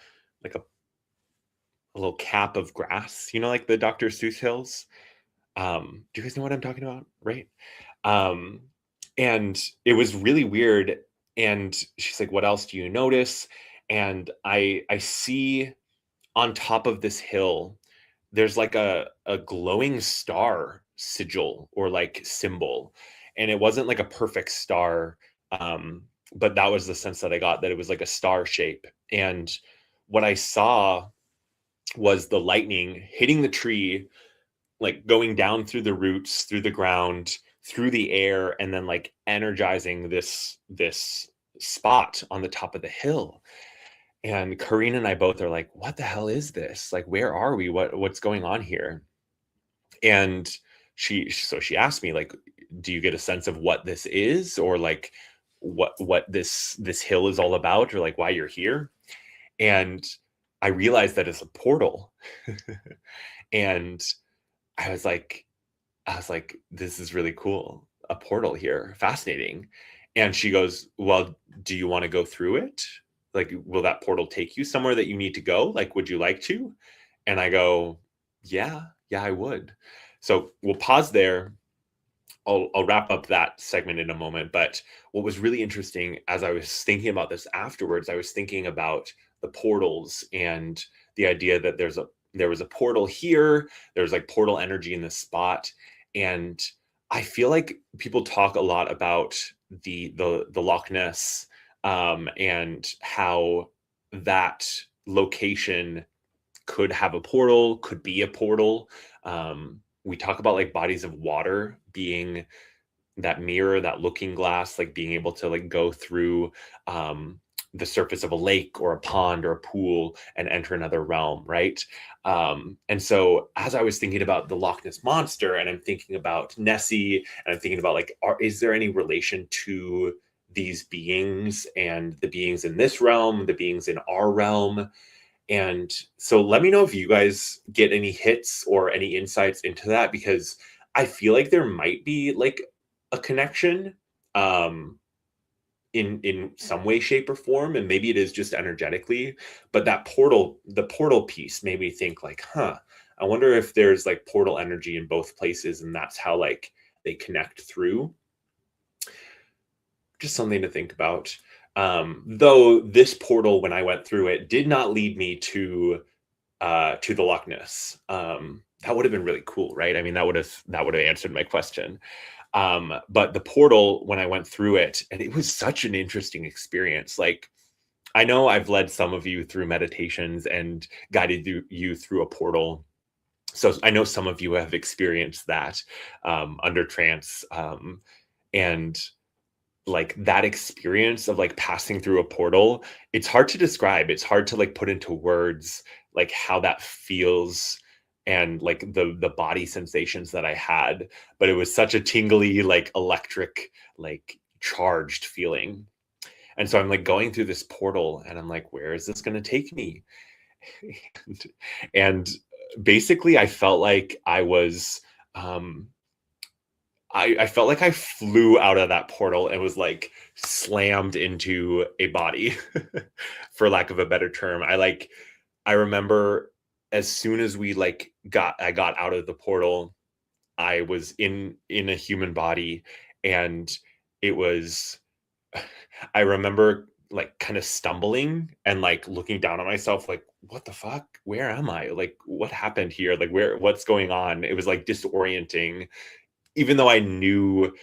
little cap of grass, like the Dr. Seuss hills. Do you guys know what I'm talking about? Right. Um, and it was really weird. And she's like, what else do you notice? And I see on top of this hill, there's like a glowing star sigil or like symbol. And it wasn't like a perfect star. But that was the sense that I got, that it was like a star shape. And what I saw was the lightning hitting the tree, like going down through the roots, through the ground, through the air, and then like energizing this spot on the top of the hill. And Karina and I both are like, what the hell is this? Like, where are we? What's going on here? And she asked me, like, do you get a sense of what this is, or like what this hill is all about, or like why you're here? And I realized that it's a portal. And I was like, this is really cool. A portal here. Fascinating. And she goes, well, do you want to go through it? Like, will that portal take you somewhere that you need to go? Like, would you like to? And I go, yeah, I would. So we'll pause there. I'll wrap up that segment in a moment. But what was really interesting, as I was thinking about this afterwards, I was thinking about the portals and the idea that there was a portal here. There's like portal energy in this spot. And I feel like people talk a lot about the Loch Ness, and how that location could have a portal, could be a portal. We talk about like bodies of water being that mirror, that looking glass, like being able to like go through the surface of a lake or a pond or a pool and enter another realm, right? And so as I was thinking about the Loch Ness monster, and I'm thinking about Nessie, and I'm thinking about like, is there any relation to these beings and the beings in this realm, the beings in our realm? And so let me know if you guys get any hits or any insights into that, because I feel like there might be like a connection, in some way, shape, or form, and maybe it is just energetically. But the portal piece made me think like, I wonder if there's like portal energy in both places, and that's how like they connect through. Just something to think about. Though this portal, when I went through it, did not lead me to the Loch Ness. That would have been really cool, right? I mean, that would have answered my question. But the portal, when I went through it, and it was such an interesting experience. Like, I know I've led some of you through meditations and guided you through a portal. So I know some of you have experienced that under trance, and like that experience of like passing through a portal, it's hard to describe. It's hard to like put into words like how that feels, and like the body sensations that I had, but it was such a tingly, like electric, like charged feeling. And so I'm like going through this portal and I'm like, where is this going to take me? and, and basically I felt like I was, I felt like I flew out of that portal and was like slammed into a body, for lack of a better term. I remember as soon as I got out of the portal, I was in a human body, and it was I remember like kind of stumbling and like looking down on myself like, what the fuck? Where am I? Like, what happened here? Like, what's going on? It was like disorienting, even though I knew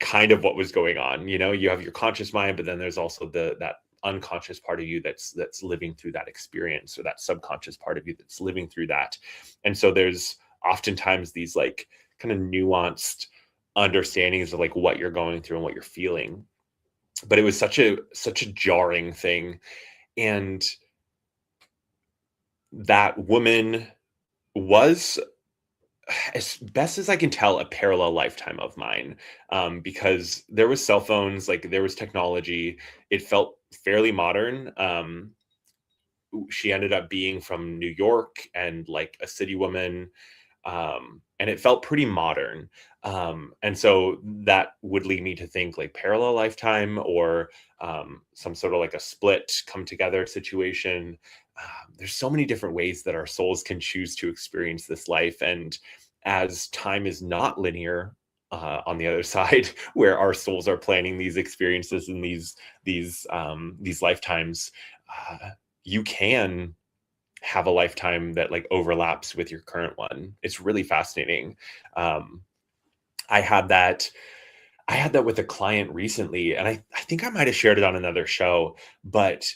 kind of what was going on. You have your conscious mind, but then there's also that unconscious part of you that's living through that experience, or that subconscious part of you that's living through that. And so there's oftentimes these like kind of nuanced understandings of like what you're going through and what you're feeling. But it was such a jarring thing. And that woman was, as best as I can tell, a parallel lifetime of mine, because there was cell phones, like there was technology. It felt fairly modern. She ended up being from New York and like a city woman, and it felt pretty modern. And so that would lead me to think like parallel lifetime, or some sort of like a split come together situation. There's so many different ways that our souls can choose to experience this life. And as time is not linear, on the other side, where our souls are planning these experiences and these lifetimes, you can have a lifetime that like overlaps with your current one. It's really fascinating. I had that with a client recently, and I think I might have shared it on another show, but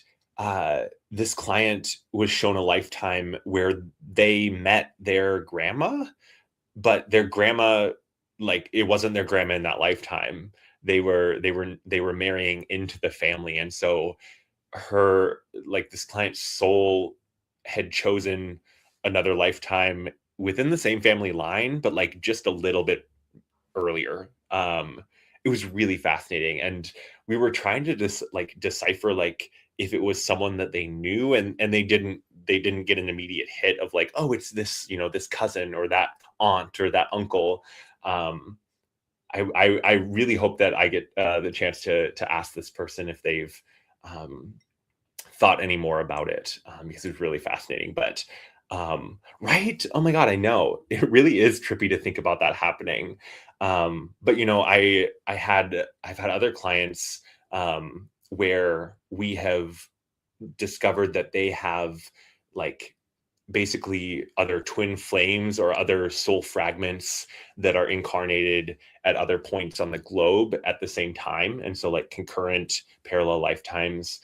this client was shown a lifetime where they met their grandma, but their grandma, like it wasn't their grandma in that lifetime. They were marrying into the family. And so this client's soul had chosen another lifetime within the same family line, but like just a little bit earlier. It was really fascinating, and we were trying to decipher like if it was someone that they knew, and they didn't get an immediate hit of like, oh, it's this, this cousin or that aunt or that uncle. I really hope that I get the chance to ask this person if they've thought any more about it, because it's really fascinating. But right, oh my god, I know it really is trippy to think about that happening. But I've had other clients, where we have discovered that they have like basically other twin flames or other soul fragments that are incarnated at other points on the globe at the same time. And so like concurrent parallel lifetimes,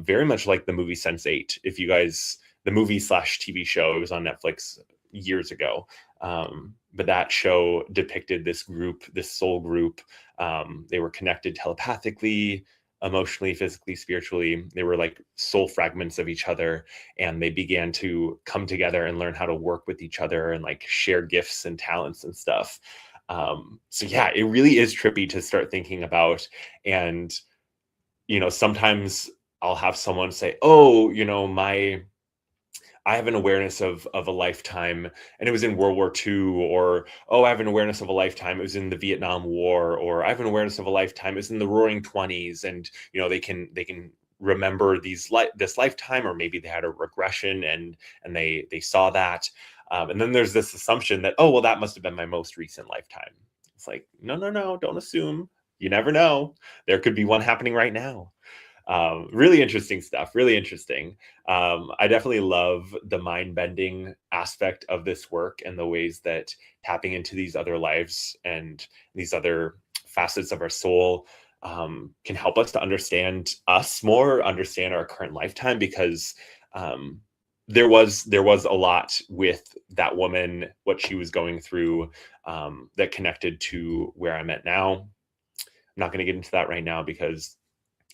very much like the movie Sense8. If you guys, the movie slash TV show, it was on Netflix years ago. But that show depicted this group, this soul group. They were connected telepathically, emotionally, physically, spiritually. They were like soul fragments of each other, and they began to come together and learn how to work with each other and like share gifts and talents and stuff. So yeah, it really is trippy to start thinking about. And sometimes I'll have someone say, oh, I have an awareness of a lifetime and it was in World War II, or, oh, I have an awareness of a lifetime, it was in the Vietnam War, or I have an awareness of a lifetime, it's in the Roaring Twenties. And, they can remember this lifetime, or maybe they had a regression and they saw that. And then there's this assumption that, oh, well, that must have been my most recent lifetime. It's like, no, don't assume. You never know. There could be one happening right now. Really interesting stuff. Really interesting. I definitely love the mind bending aspect of this work, and the ways that tapping into these other lives and these other facets of our soul can help us to understand us more, understand our current lifetime, because there was a lot with that woman, what she was going through, that connected to where I'm at now. I'm not going to get into that right now because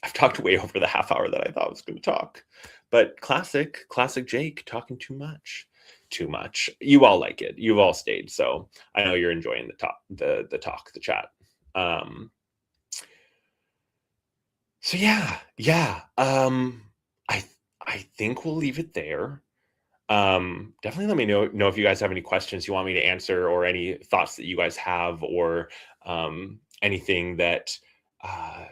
I've talked way over the half hour that I thought I was going to talk. But classic Jake, talking too much. too much. You all like it. You've all stayed, so I know you're enjoying the chat. Um, so yeah. I I think we'll leave it there. Definitely let me know if you guys have any questions you want me to answer, or any thoughts that you guys have, or anything that uh,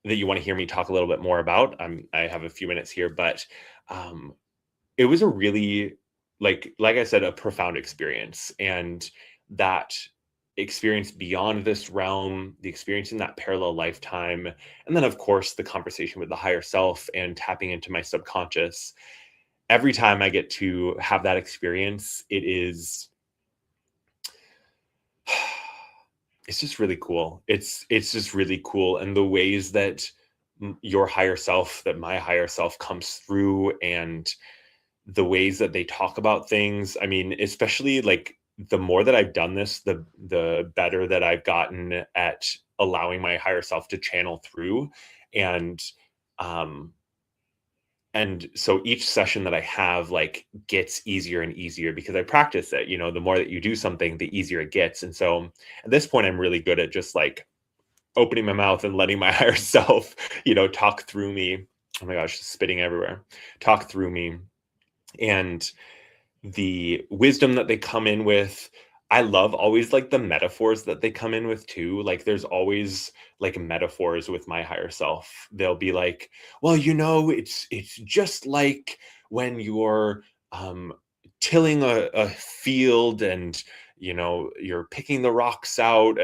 that you want to hear me talk a little bit more about. I have a few minutes here, but um, it was a really, like I said, a profound experience, and that experience beyond this realm, the experience in that parallel lifetime, and then of course the conversation with the higher self and tapping into my subconscious. Every time I get to have that experience, it's just really cool. It's just really cool, and the ways that your higher self, that my higher self comes through, and the ways that they talk about things. I mean, especially like the more that I've done this, the better that I've gotten at allowing my higher self to channel through. And um and so each session that I have like gets easier and easier because I practice it. The more that you do something, the easier it gets. And so at this point, I'm really good at just like opening my mouth and letting my higher self, talk through me. Oh my gosh, spitting everywhere. Talk through me. And the wisdom that they come in with. I love always like the metaphors that they come in with too. Like there's always like metaphors with my higher self. They'll be like, well, it's just like when you're tilling a field, and you're picking the rocks out.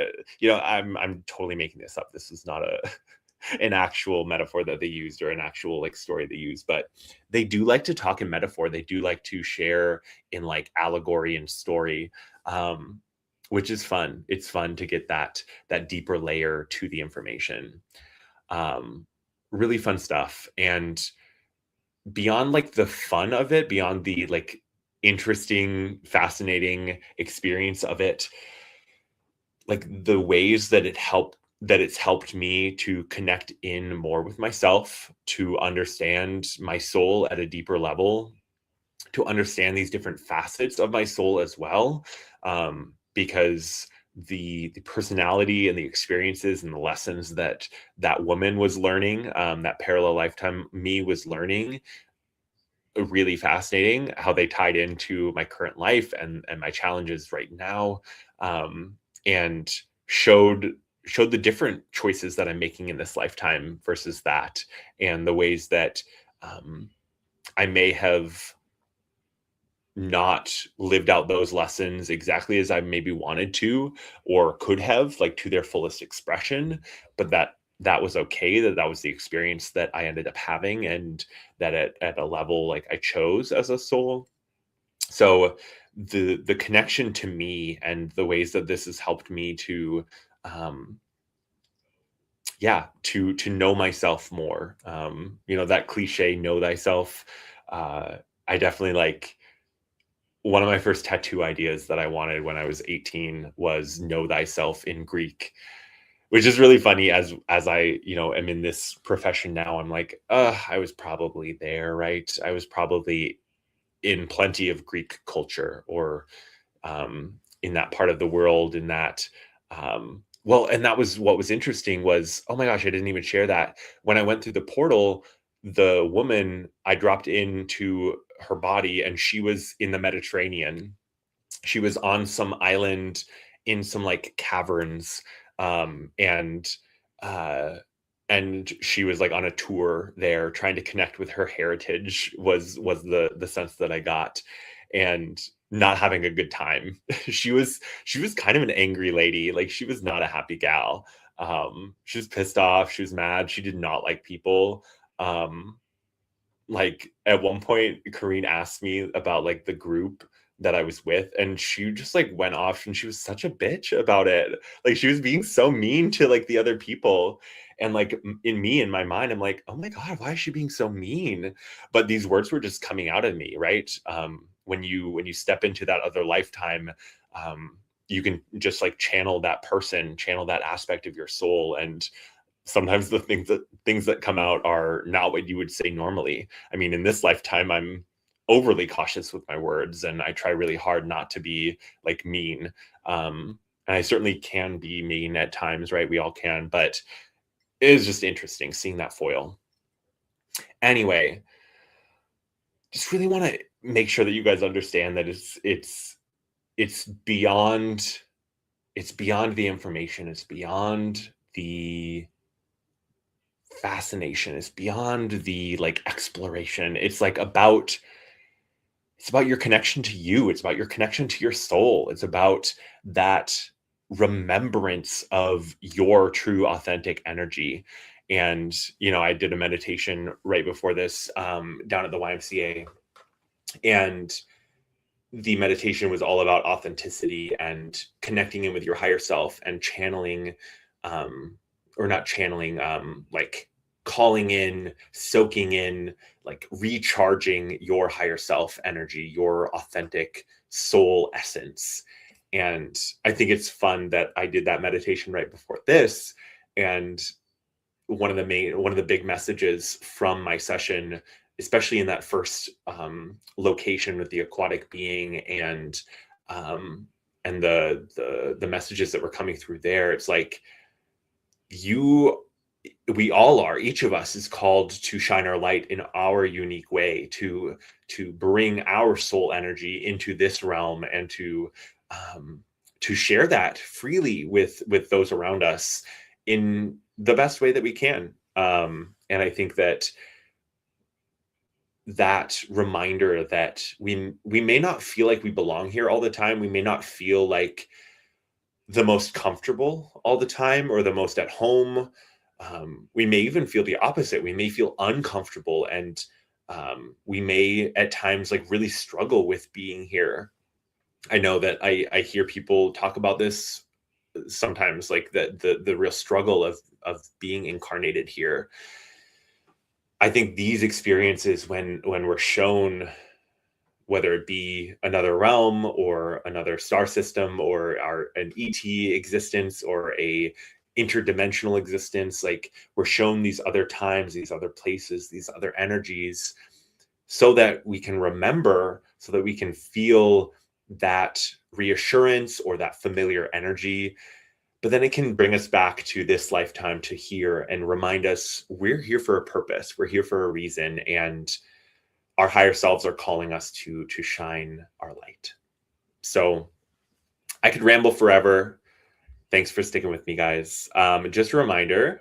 I'm totally making this up. This is not an actual metaphor that they used, or an actual like story they use, but they do like to talk in metaphor. They do like to share in like allegory and story, which is fun. It's fun to get that deeper layer to the information. um, really fun stuff. And beyond like the fun of it, beyond the like interesting, fascinating experience of it, like the ways that it's helped me to connect in more with myself, to understand my soul at a deeper level, to understand these different facets of my soul as well. Because the personality and the experiences and the lessons that woman was learning, that parallel lifetime me was learning, really fascinating how they tied into my current life and my challenges right now. And showed the different choices that I'm making in this lifetime versus that, and the ways that I may have not lived out those lessons exactly as I maybe wanted to, or could have, like to their fullest expression, but that was okay, that was the experience that I ended up having, and that at a level like I chose as a soul. So the connection to me, and the ways that this has helped me to um to know myself more. That cliche, know thyself. I definitely like, one of my first tattoo ideas that I wanted when I was 18 was know thyself in Greek, which is really funny as I, am in this profession now. I'm like, I was probably there, right? I was probably in plenty of Greek culture, or in that part of the world, in that well, and that was what was interesting was, oh my gosh, I didn't even share that. When I went through the portal, the woman, I dropped into her body, and she was in the Mediterranean. She was on some island in some like caverns, and uh and she was like on a tour there, trying to connect with her heritage, was the sense that I got, and not having a good time. She was kind of an angry lady. Like she was not a happy gal. She was pissed off, she was mad, she did not like people. um like at one point, Kareen asked me about like the group that I was with, and she just like went off, and she was such a bitch about it. Like she was being so mean to like the other people. And like in my mind, I'm like, oh my God, why is she being so mean? But these words were just coming out of me, right? When you step into that other lifetime, you can just like channel that person, channel that aspect of your soul. And sometimes the things that come out are not what you would say normally. I mean, in this lifetime, overly cautious with my words, and I try really hard not to be like mean. And I certainly can be mean at times, right? We all can, but it is just interesting seeing that foil. Anyway, just really want to make sure that you guys understand that it's beyond the information, it's beyond the fascination, it's beyond the like exploration. It's about your connection to you. It's about your connection to your soul. It's about that remembrance of your true authentic energy. And, I did a meditation right before this down at the YMCA, and the meditation was all about authenticity and connecting in with your higher self and channeling, or not channeling, like calling in, soaking in, like recharging your higher self energy, your authentic soul essence. And I think it's fun that I did that meditation right before this. And one of the big messages from my session, especially in that first location with the aquatic being, and the messages that were coming through there, it's like we all are, each of us is called to shine our light in our unique way, to bring our soul energy into this realm, and to share that freely with those around us in the best way that we can. And I think that reminder that we may not feel like we belong here all the time. We may not feel like the most comfortable all the time or the most at home. We may even feel the opposite. We may feel uncomfortable, and we may at times like really struggle with being here. I know that I hear people talk about this sometimes, like the real struggle of being incarnated here. I think these experiences, when we're shown, whether it be another realm or another star system or an ET existence or a interdimensional existence, like we're shown these other times, these other places, these other energies, so that we can remember, so that we can feel that reassurance or that familiar energy. But then it can bring us back to this lifetime, to here, and remind us we're here for a purpose. We're here for a reason. And our higher selves are calling us to shine our light. So I could ramble forever. Thanks for sticking with me, guys. Just a reminder,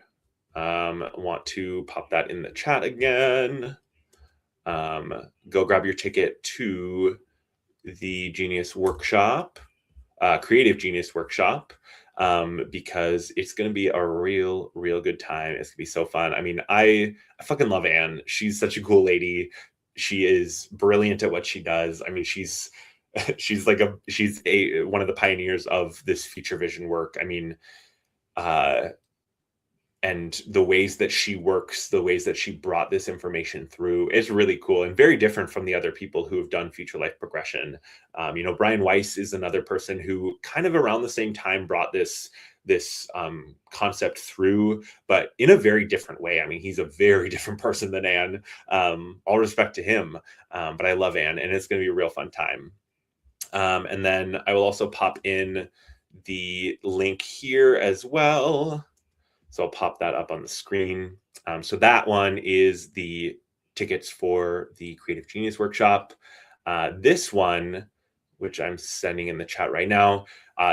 I want to pop that in the chat again. Go grab your ticket to the Genius Workshop, Creative Genius Workshop, because it's going to be a real good time. It's going to be so fun. I mean, I fucking love Anne. She's such a cool lady. She is brilliant at what she does. I mean, she's one of the pioneers of this future vision work. I mean, and the ways that she works, the ways that she brought this information through is really cool and very different from the other people who have done future life progression. Brian Weiss is another person who kind of around the same time brought this concept through, but in a very different way. I mean, he's a very different person than Anne. All respect to him, but I love Anne, and it's going to be a real fun time. And then I will also pop in the link here as well. So I'll pop that up on the screen. So that one is the tickets for the Creative Genius Workshop. This one, which I'm sending in the chat right now,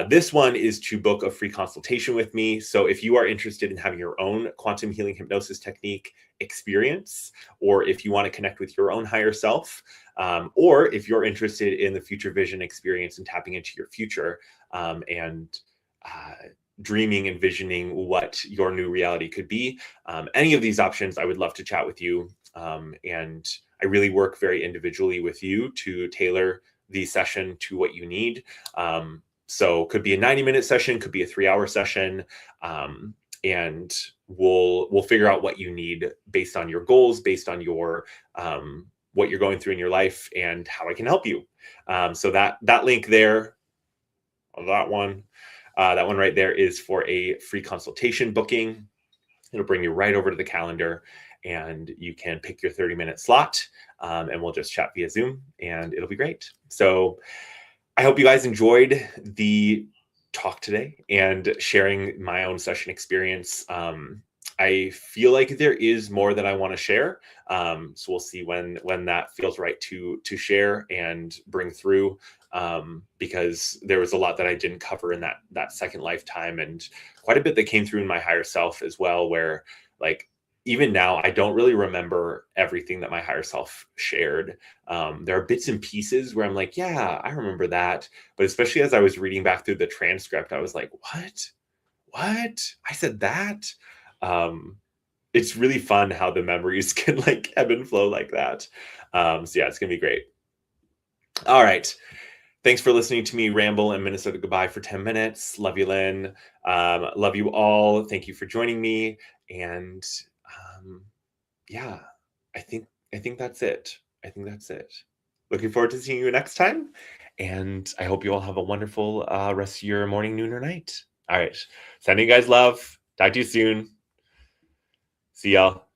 this one is to book a free consultation with me. So if you are interested in having your own quantum healing hypnosis technique experience, or if you want to connect with your own higher self, or if you're interested in the future vision experience and tapping into your future, and dreaming and visioning what your new reality could be, any of these options, I would love to chat with you. And I really work very individually with you to tailor the session to what you need. So could be a 90-minute session, could be a 3-hour session. And we'll figure out what you need based on your goals, based on your what you're going through in your life, and how I can help you. So that link there, that one right there, is for a free consultation booking. It'll bring you right over to the calendar. and you can pick your 30-minute slot, and we'll just chat via Zoom, and it'll be great. So I hope you guys enjoyed the talk today and sharing my own session experience. I feel like there is more that I want to share. So we'll see when that feels right to share and bring through, because there was a lot that I didn't cover in that second lifetime, and quite a bit that came through in my higher self as well, where like even now I don't really remember everything that my higher self shared. There are bits and pieces where I'm like, yeah, I remember that. But especially as I was reading back through the transcript, I was like, what? I said that? It's really fun how the memories can like ebb and flow like that. So yeah, it's gonna be great. All right. Thanks for listening to me ramble and Minnesota goodbye for 10 minutes. Love you, Lynn. Love you all. Thank you for joining me. And yeah, I think that's it. I think that's it. Looking forward to seeing you next time. And I hope you all have a wonderful rest of your morning, noon, or night. All right. Sending you guys love. Talk to you soon. See y'all.